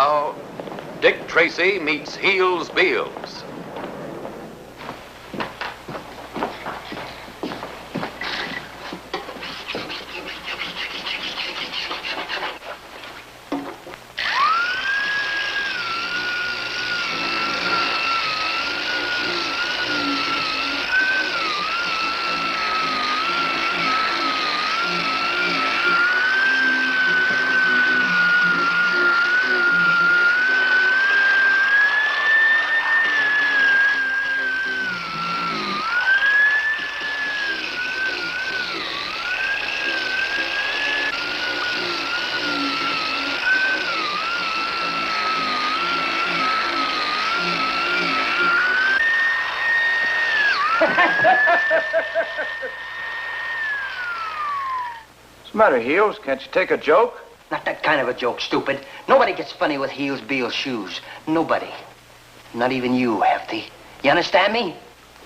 now, Dick Tracy meets Beels. What's the matter, Heels? Can't you take a joke? Not that kind of a joke, stupid. Nobody gets funny with Beels shoes. Nobody. Not even you, Hefty. You understand me?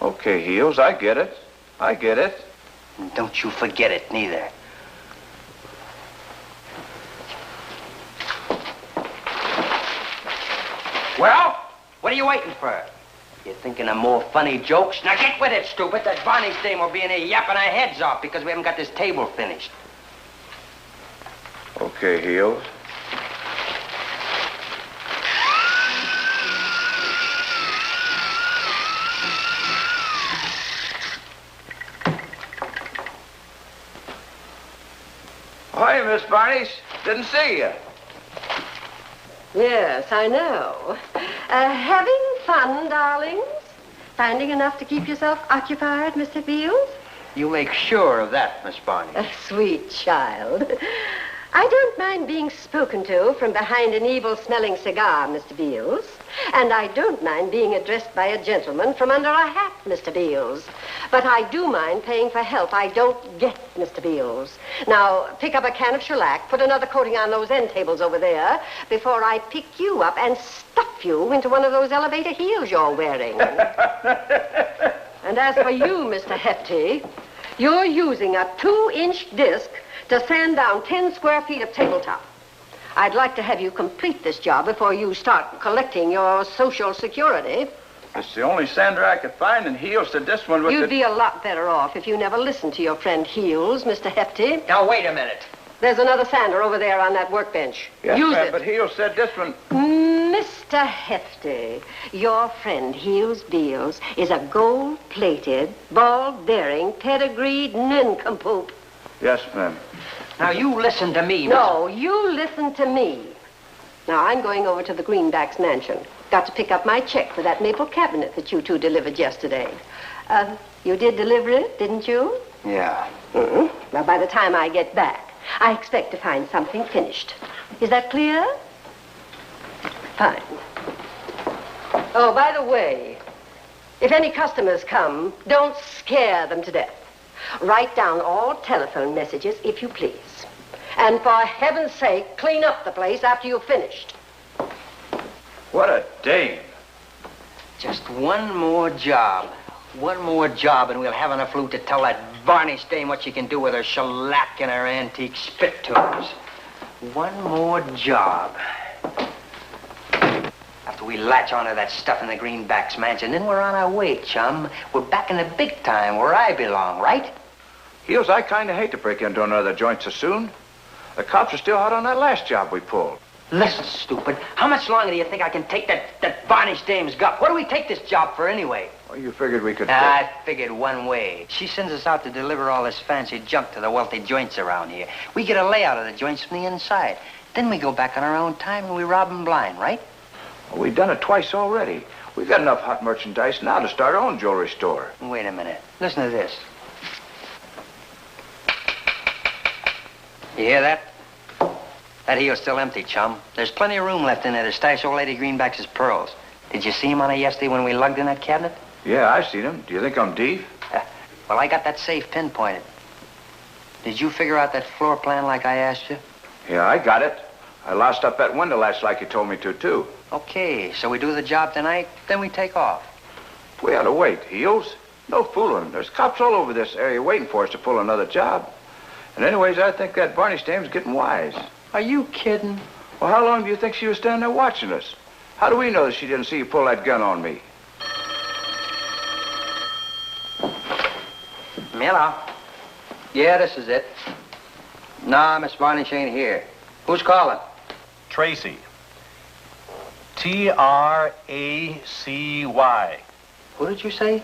Okay, Heels, I get it. I get it. And don't you forget it, neither. Well, what are you waiting for? You're thinking of more funny jokes? Now get with it, stupid. That Barney's dame will be in here yapping our heads off because we haven't got this table finished. Okay, Heels. Hi, Miss Barneys. Didn't see you. Yes, I know. Having fun, darlings? Finding enough to keep yourself occupied, Mr. Beels? You make sure of that, Miss Barney. A sweet child. I don't mind being spoken to from behind an evil-smelling cigar, Mr. Beels. And I don't mind being addressed by a gentleman from under a hat, Mr. Beels. But I do mind paying for help I don't get, Mr. Beels. Now, pick up a can of shellac, put another coating on those end tables over there, before I pick you up and stuff you into one of those elevator heels you're wearing. And as for you, Mr. Hefty, you're using a 2-inch disc to sand down 10 square feet of tabletop. I'd like to have you complete this job before you start collecting your Social Security. It's the only sander I could find, and Heels said this one was You'd be a lot better off if you never listened to your friend Heels, Mr. Hefty. Now, wait a minute. There's another sander over there on that workbench. Yes, Use ma'am, it. but Heels said this one... Mr. Hefty, your friend Beels is a gold-plated, ball-bearing, pedigreed nincompoop. Yes, ma'am. Now, you listen to me, No, you listen to me. Now, I'm going over to the Greenbacks mansion. Got to pick up my check for that maple cabinet that you two delivered yesterday. You did deliver it, didn't you? Yeah. Now, by the time I get back, I expect to find something finished. Is that clear? Fine. Oh, by the way, if any customers come, don't scare them to death. Write down all telephone messages, if you please. And for heaven's sake, clean up the place after you've finished. What a dame. Just one more job. One more job, and we'll have enough loot to tell that varnished dame what she can do with her shellac and her antique spittoons. One more job. After we latch onto that stuff in the Greenbacks mansion, then we're on our way, chum. We're back in the big time where I belong, right? Heels, I kind of hate to break into another joint so soon. The cops are still hot on that last job we pulled. Listen, stupid. How much longer do you think I can take that varnished dame's gup? What do we take this job for anyway? Well, you figured we could... I figured one way. She sends us out to deliver all this fancy junk to the wealthy joints around here. We get a layout of the joints from the inside. Then we go back on our own time and we rob them blind, right? Well, we've done it twice already. We've got enough hot merchandise now to start our own jewelry store. Wait a minute. Listen to this. You hear that? That heel's still empty, chum. There's plenty of room left in there to stash old Lady Greenback's pearls. Did you see him on it yesterday when we lugged in that cabinet? Yeah, I seen him. Do you think I'm deep? Well, I got that safe pinpointed. Did you figure out that floor plan like I asked you? Yeah, I got it. I lost up that window latch like you told me to, too. Okay, so we do the job tonight, then we take off. We ought to wait, Heels. No fooling. There's cops all over this area waiting for us to pull another job. And anyways, I think that Barney dame's getting wise. Are you kidding? Well, how long do you think she was standing there watching us? How do we know that she didn't see you pull that gun on me? Hello. Yeah, this is it. Nah, Miss Varnish ain't here. Who's calling? Tracy. Tracy. Who did you say?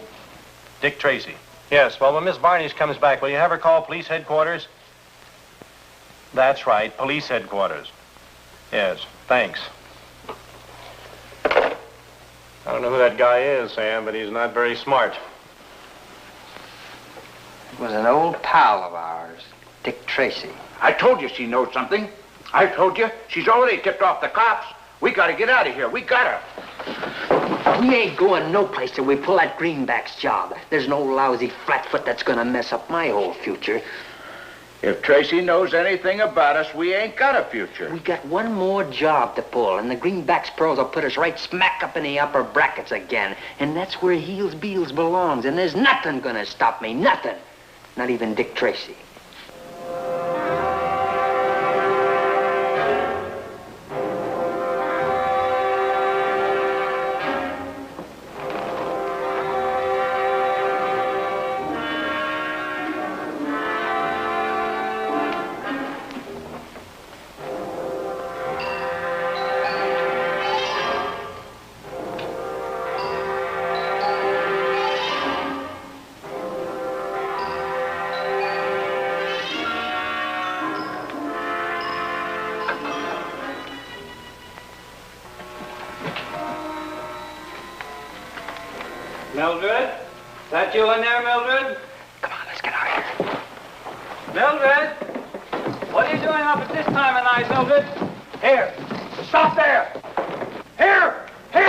Dick Tracy. Yes, well, when Miss Varnish comes back, will you have her call police headquarters? That's right, police headquarters. Yes, thanks. I don't know who that guy is, Sam, but he's not very smart. It was an old pal of ours, Dick Tracy. I told you she knows something. I told you. She's already tipped off the cops. We gotta get out of here. We gotta. We ain't going no place till we pull that Greenback's job. There's no lousy flatfoot that's gonna mess up my whole future. If Tracy knows anything about us, we ain't got a future. We got one more job to pull, and the Greenback's pearls will put us right smack up in the upper brackets again. And that's where Beels belongs, and there's nothing gonna stop me, nothing. Not even Dick Tracy. Mildred? That you in there, Mildred? Come on, let's get out of here. Mildred? What are you doing up at this time of night, Mildred? Here. Stop there. Here. Here.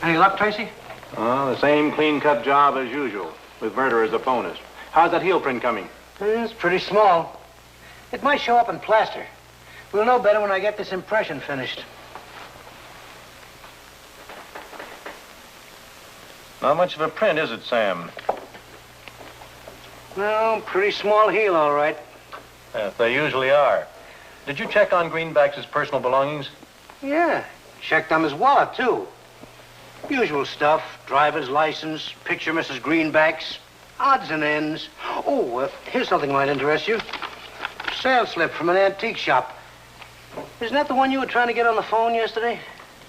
Any luck, Tracy? The same clean-cut job as usual, with murder as a bonus. How's that heel print coming? It's pretty small. It might show up in plaster. We'll know better when I get this impression finished. Not much of a print, is it, Sam? Well, pretty small heel, all right. Yes, they usually are. Did you check on Greenback's personal belongings? Yeah. Checked on his wallet, too. Usual stuff. Driver's license, picture Mrs. Greenback's, odds and ends. Oh, here's something might interest you. Sales slip from an antique shop. Isn't that the one you were trying to get on the phone yesterday?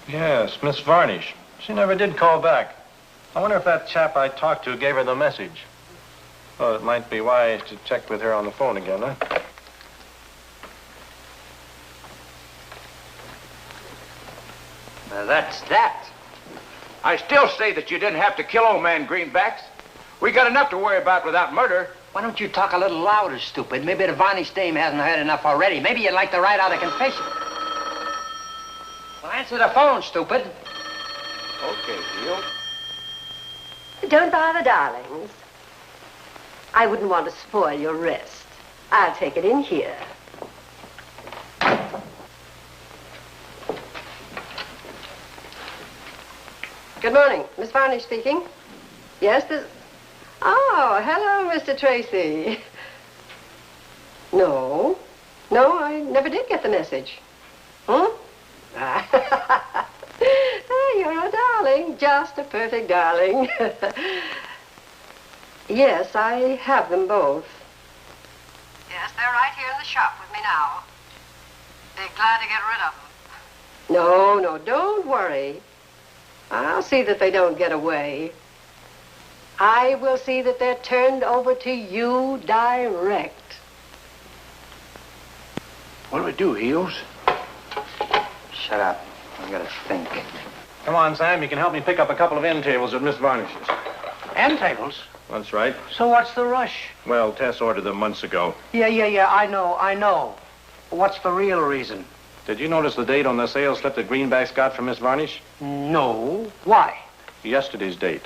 Yes, Miss Varnish. She never did call back. I wonder if that chap I talked to gave her the message. Oh, it might be wise to check with her on the phone again, huh? Now, that's that. I still say that you didn't have to kill old man Greenbacks. We got enough to worry about without murder. Why don't you talk a little louder, stupid? Maybe the Varnish dame hasn't heard enough already. Maybe you'd like to write out a confession. Well, answer the phone, stupid. Okay, Beels. Don't bother, darlings. I wouldn't want to spoil your rest. I'll take it in here. Good morning. Miss Varnish speaking. Yes, this... Oh, hello, Mr. Tracy. No. No, I never did get the message. Hmm? You're a darling. Just a perfect darling. Yes, I have them both. Yes, they're right here in the shop with me now. Be glad to get rid of them. No, no, don't worry. I'll see that they don't get away. I will see that they're turned over to you direct. What do we do, Heels? Shut up. I gotta think. Come on, Sam. You can help me pick up a couple of end tables at Miss Varnish's. End tables? That's right. So what's the rush? Well, Tess ordered them months ago. Yeah, I know. What's the real reason? Did you notice the date on the sales slip that Greenback's got from Miss Varnish? No. Why? Yesterday's date.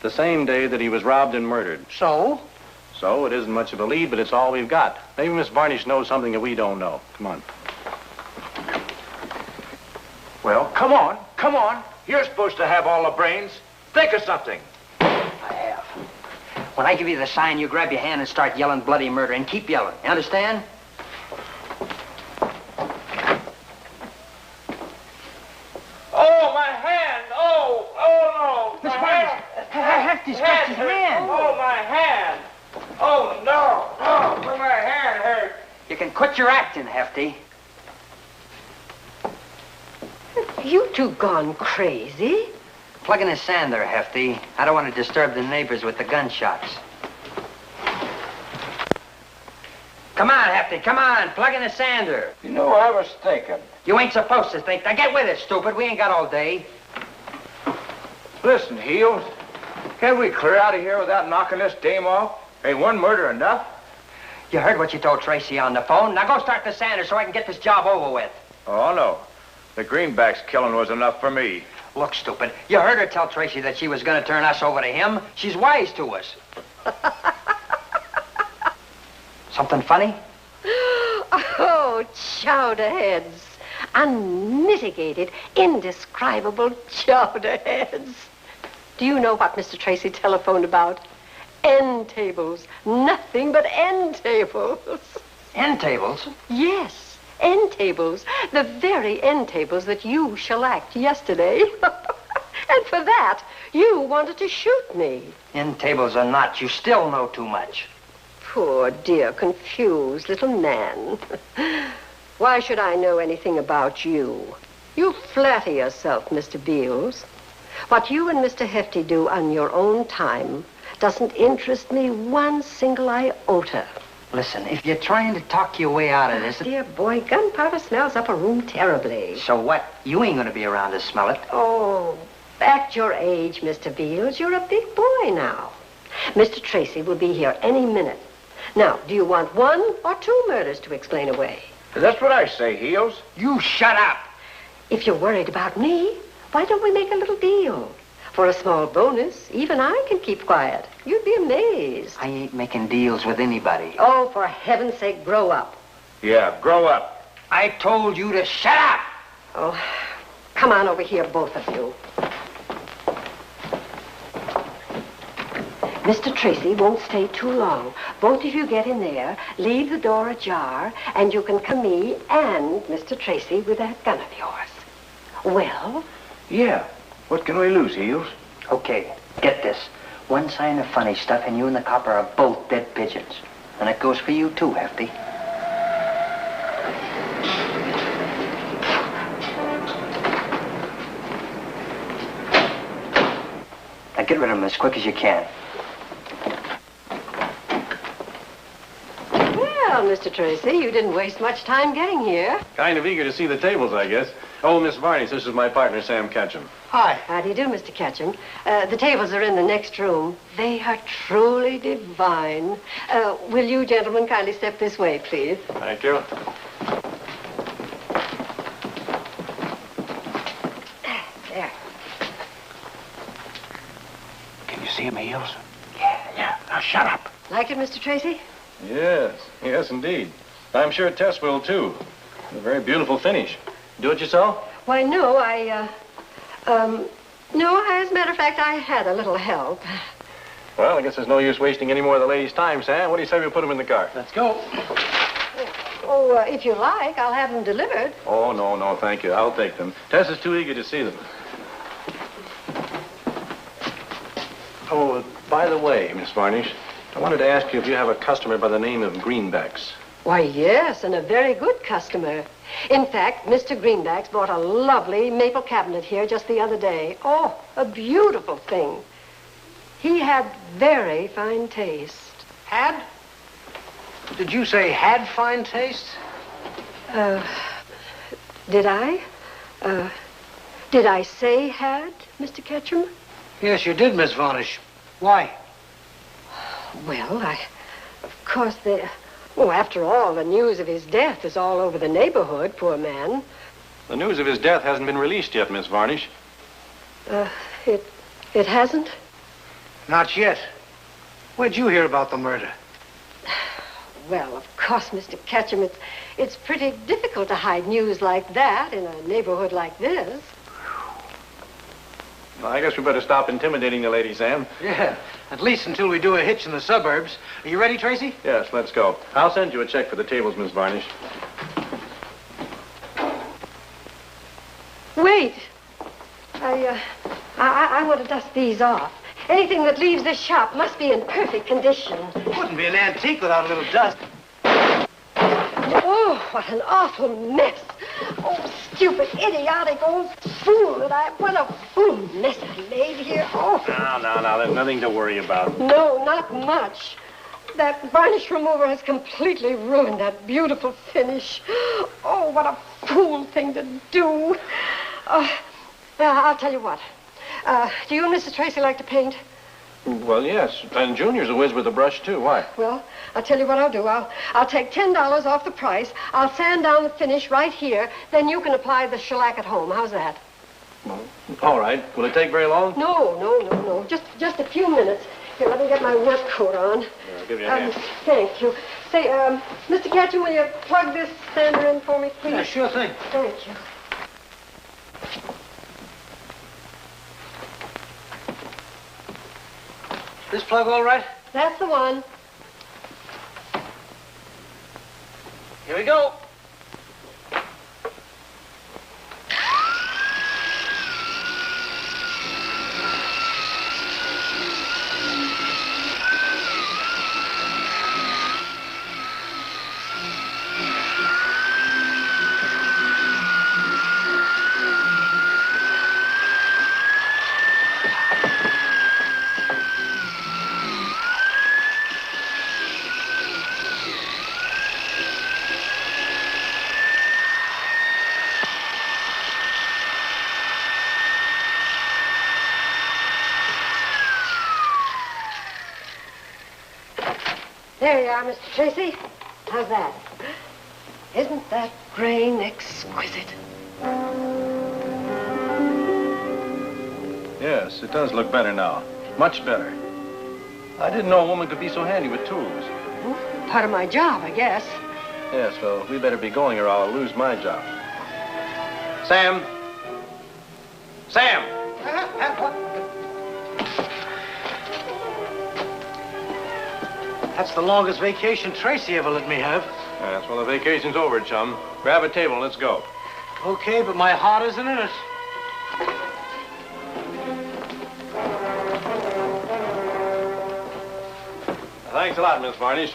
The same day that he was robbed and murdered. So So it isn't much of a lead, but it's all we've got. Maybe Miss Varnish knows something that we don't know. Come on. Well, come on, come on. You're supposed to have all the brains. Think of something. I have. When I give you the sign, you grab your hand and start yelling bloody murder, and keep yelling. You understand? Oh, my hand! Oh, no! Miss Varnish, Hefty's got his hand. Oh, my hand! Oh, no! Oh, my hand hurts. You can quit your acting, Hefty. You two gone crazy? Plug in the sand there, Hefty. I don't want to disturb the neighbors with the gunshots. Come on, Hefty, come on. Plug in the sander. You know, I was thinking. You ain't supposed to think. Now get with it, stupid. We ain't got all day. Listen, Heels. Can't we clear out of here without knocking this dame off? Ain't one murder enough? You heard what you told Tracy on the phone. Now go start the sander so I can get this job over with. Oh, no. The greenbacks killing was enough for me. Look, stupid. You heard her tell Tracy that she was going to turn us over to him. She's wise to us. Something funny? Oh, chowder heads. Unmitigated, indescribable chowder heads. Do you know what Mr. Tracy telephoned about? End tables. Nothing but end tables. End tables? Yes, end tables. The very end tables that you shellacked yesterday. And for that, you wanted to shoot me. End tables or not, you still know too much. Poor, dear, confused little man. Why should I know anything about you? You flatter yourself, Mr. Beels. What you and Mr. Hefty do on your own time doesn't interest me one single iota. Listen, if you're trying to talk your way out of this... Dear boy, gunpowder smells up a room terribly. So what? You ain't gonna be around to smell it. Oh, at your age, Mr. Beels, you're a big boy now. Mr. Tracy will be here any minute. Now, do you want one or two murders to explain away? That's what I say, Heels. You shut up! If you're worried about me, why don't we make a little deal? For a small bonus, even I can keep quiet. You'd be amazed. I ain't making deals with anybody. Oh, for heaven's sake, grow up. Yeah, grow up. I told you to shut up! Oh, come on over here, both of you. Mr. Tracy won't stay too long. Both of you get in there, leave the door ajar, and you can come me and Mr. Tracy with that gun of yours. Well? Yeah. What can we lose, Heels? Okay, get this. One sign of funny stuff and you and the copper are both dead pigeons. And it goes for you too, Hefty. Now get rid of them as quick as you can. Well, Mr. Tracy, you didn't waste much time getting here. Kind of eager to see the tables, I guess. Oh, Miss Varnish, this is my partner, Sam Ketchum. Hi. How do you do, Mr. Ketchum? The tables are in the next room. They are truly divine. Will you gentlemen kindly step this way, please? Thank you. There. Can you see him, Heels? Yeah. Now shut up. Like it, Mr. Tracy? Yes, indeed. I'm sure Tess will, too. A very beautiful finish. Do it yourself? Why, no, no, as a matter of fact, I had a little help. Well, I guess there's no use wasting any more of the ladies' time, Sam. What do you say we put them in the car? Let's go. Oh, if you like, I'll have them delivered. Oh, no, thank you. I'll take them. Tess is too eager to see them. Oh, by the way, Miss Varnish, I wanted to ask you if you have a customer by the name of Greenbacks. Why, yes, and a very good customer. In fact, Mr. Greenbacks bought a lovely maple cabinet here just the other day. Oh, a beautiful thing. He had very fine taste. Had? Did you say had fine taste? Did I? Did I say had, Mr. Ketchum? Yes, you did, Miss Varnish. Why? Well, of course, after all, the news of his death is all over the neighborhood, poor man. The news of his death hasn't been released yet, Miss Varnish. It hasn't? Not yet. Where'd you hear about the murder? Well, of course, Mr. Ketchum, it's pretty difficult to hide news like that in a neighborhood like this. Well, I guess we better stop intimidating the lady, Sam. Yeah, at least until we do a hitch in the suburbs. Are you ready, Tracy? Yes, let's go. I'll send you a check for the tables, Miss Varnish. Wait. I want to dust these off. Anything that leaves this shop must be in perfect condition. Wouldn't be an antique without a little dust. Oh, what an awful mess. Oh, stupid, idiotic old fool what a fool mess I made here. Oh. Now, there's nothing to worry about. No, not much. That varnish remover has completely ruined that beautiful finish. Oh, what a fool thing to do. I'll tell you what. Do you and Mrs. Tracy like to paint? Well, yes. And Junior's a whiz with a brush, too. Why? Well, I'll tell you what I'll do. I'll take $10 off the price. I'll sand down the finish right here. Then you can apply the shellac at home. How's that? Well, all right. Will it take very long? No. Just a few minutes. Here, let me get my work coat on. I'll give you a hand. Thank you. Say, Mr. Ketchum, will you plug this sander in for me, please? Yeah, sure thing. Thank you. This plug all right? That's the one. Here we go. There you are, Mr. Tracy. How's that? Isn't that grain exquisite? Yes, it does look better now. Much better. I didn't know a woman could be so handy with tools. Part of my job, I guess. Yes, well, we better be going or I'll lose my job. Sam! Sam! That's the longest vacation Tracy ever let me have. Yes, well, the vacation's over, chum. Grab a table and let's go. Okay, but my heart isn't in it. Thanks a lot, Miss Varnish.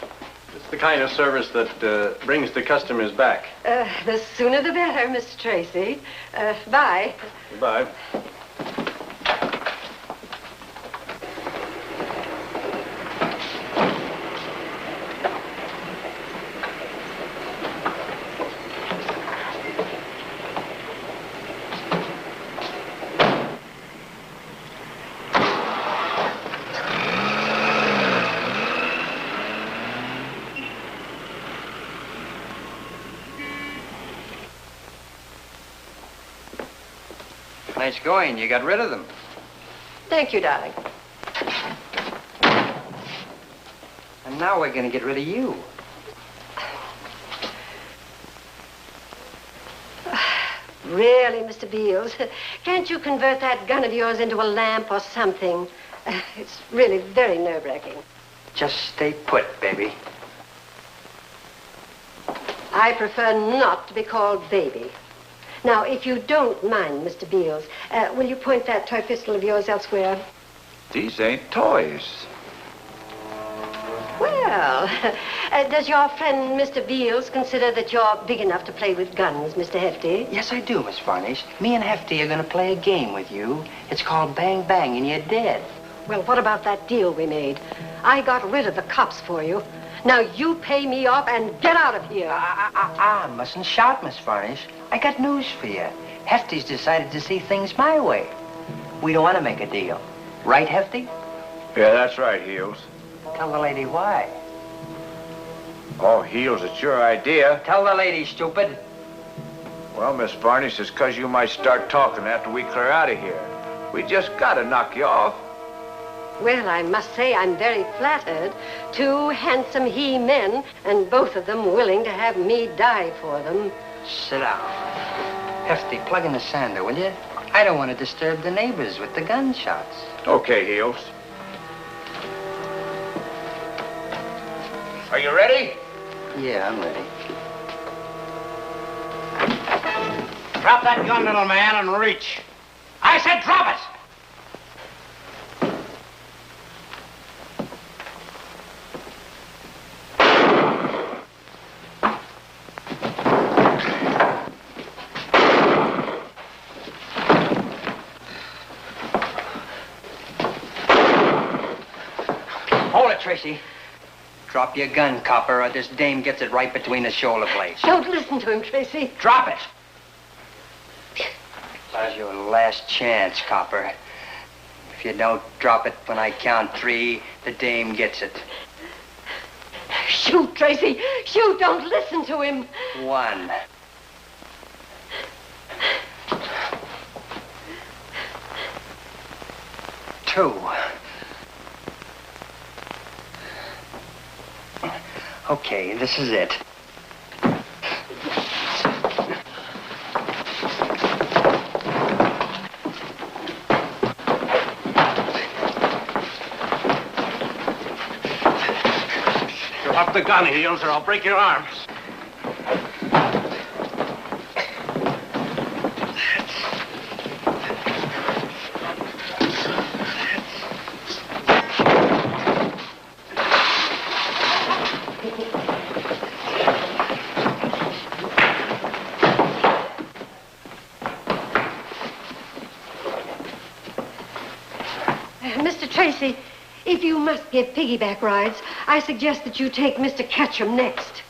It's the kind of service that brings the customers back. The sooner the better, Mr. Tracy. Bye. Goodbye. Nice going. You got rid of them. Thank you, darling. And now we're going to get rid of you. Really, Mr. Beels, can't you convert that gun of yours into a lamp or something? It's really very nerve-wracking. Just stay put, baby. I prefer not to be called baby. Now, if you don't mind, Mr. Beels, will you point that toy pistol of yours elsewhere? These ain't toys. Well, does your friend, Mr. Beels, consider that you're big enough to play with guns, Mr. Hefty? Yes, I do, Miss Varnish. Me and Hefty are going to play a game with you. It's called Bang Bang, and you're dead. Well, what about that deal we made? I got rid of the cops for you. Now you pay me off and get out of here. Mustn't shout, Miss Varnish. I got news for you. Hefty's decided to see things my way. We don't want to make a deal. Right, Hefty? Yeah, that's right, Heels. Tell the lady why. Oh, Heels, it's your idea. Tell the lady, stupid. Well, Miss Varnish, it's 'cause you might start talking after we clear out of here. We just gotta knock you off. Well, I must say I'm very flattered. Two handsome he-men, and both of them willing to have me die for them. Sit down. Hefty, plug in the sander, will you? I don't want to disturb the neighbors with the gunshots. Okay, Heels. Are you ready? Yeah, I'm ready. Drop that gun, little man, and reach. I said drop it! Hold it, Tracy. Drop your gun, copper, or this dame gets it right between the shoulder blades. Don't listen to him, Tracy. Drop it! That's your last chance, copper. If you don't drop it when I count 3, the dame gets it. Shoot, Tracy. Shoot, don't listen to him. 1. 2. Okay, this is it. Drop the gun, Heels, or I'll break your arms. Mr. Tracy, if you must give piggyback rides, I suggest that you take Mr. Ketchum next.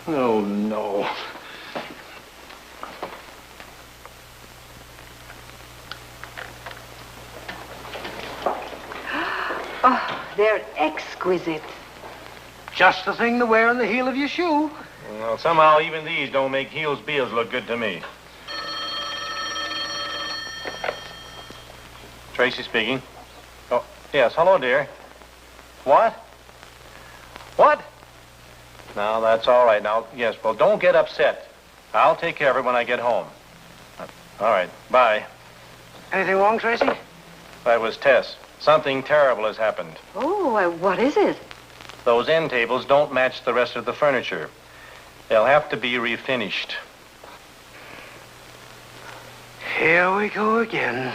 Oh, no. Oh, they're exquisite. Just the thing to wear on the heel of your shoe. Well, somehow even these don't make Heels Beels look good to me. Tracy speaking. Oh, yes, hello, dear. What? What? Now, that's all right. Now, yes, well, don't get upset. I'll take care of it when I get home. All right, bye. Anything wrong, Tracy? That was Tess. Something terrible has happened. Oh, what is it? Those end tables don't match the rest of the furniture. They'll have to be refinished. Here we go again.